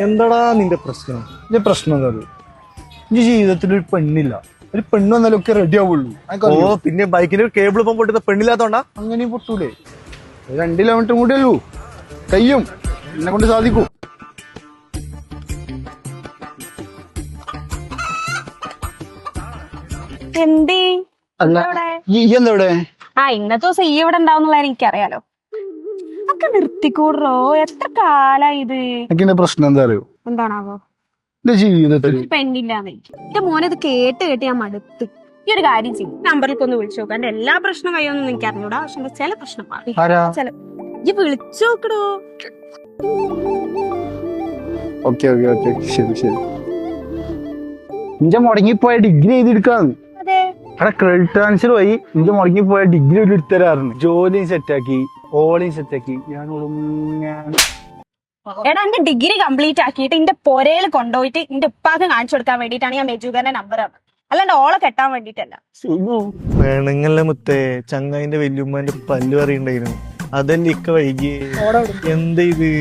എന്താടാ നിന്റെ പ്രശ്നം? നിന്റെ പ്രശ്നം എന്താ? നിന്റെ ജീവിതത്തിൽ ഒരു പെണ്ണില്ല. ഒരു പെണ്ണ് വന്നാലും ഒക്കെ റെഡി ആവുള്ളൂ. ഓ പിന്നെ ബൈക്കിന് കേബിൾ ഇപ്പം പൊട്ടുന്ന പെണ്ണില്ലാത്തോണ്ടാ? അങ്ങനെയും പൊട്ടൂലേ? 2 കിലോമീറ്റർ കൂടെ ഉള്ളൂ, കയ്യും എന്നെ കൊണ്ട് സാധിക്കൂ. എന്തേ അല്ല ഈ എന്താ ഇവിടെ? ഇന്നത്തെ ദിവസം ഈ ഇവിടെ ഉണ്ടാവുന്നുള്ള എനിക്കറിയാലോ. ഒക്കെ നിർത്തിക്കൂടോ, എത്ര കാലായി ഇത്. എനിക്ക് പ്രശ്നം എന്താ അറിയോ? എന്താണാവോ? എന്റെ ജീവിതത്തിൽ പെണ്ണില്ലാന്ന് എന്റെ മോനെ ഇത് കേട്ട് കേട്ട് ഞാൻ മടുത്ത്. ഈ ഒരു കാര്യം ചെയ്യും, നമ്പറിലേക്ക് ഒന്ന് വിളിച്ചു നോക്കാം. എന്റെ എല്ലാ പ്രശ്നം കഴിയൊന്നും എനിക്ക് അറിഞ്ഞൂടാ, പക്ഷെ ചില പ്രശ്നം ചില ഈ വിളിച്ചു നോക്കടോ. ഓക്കെ ഓക്കെ ഓക്കെ ശരി ശരി. ഇഞ്ച മുടങ്ങിപ്പോയ ഡിഗ്രി എഴുതിയെടുക്കാന്ന്. അതെ, അവിടെ ക്രെഡിറ്റ് ട്രാൻസ്ഫർ വഴി ഇഞ്ച മുടങ്ങിപ്പോയ ഡിഗ്രി ഒരു എടുത്തരാറുണ്ട്. ജോലിയും സെറ്റാക്കി, ഓളിയും സെറ്റാക്കി. എടാ എന്റെ ഡിഗ്രി കംപ്ലീറ്റ് ആക്കിയിട്ട് എന്റെ പൊരയിൽ കൊണ്ടുപോയിട്ട് എന്റെ ഉപ്പാക്ക് കാണിച്ചു കൊടുക്കാൻ വേണ്ടിയിട്ടാണ് ഞാൻ മെജുകാരന്റെ നമ്പർ ആണ്, അല്ലാണ്ട് ഓളെ കെട്ടാൻ വേണ്ടിട്ടല്ല. വേണങ്ങല്ലേ മുത്തേ, ചങ്ങായിന്റെ വല്യമ്മന്റെ പല്ല് അറിയണ്ടായിരുന്നു. അതല്ലേ ഇക്ക വൈകി. എന്താ ഇത്?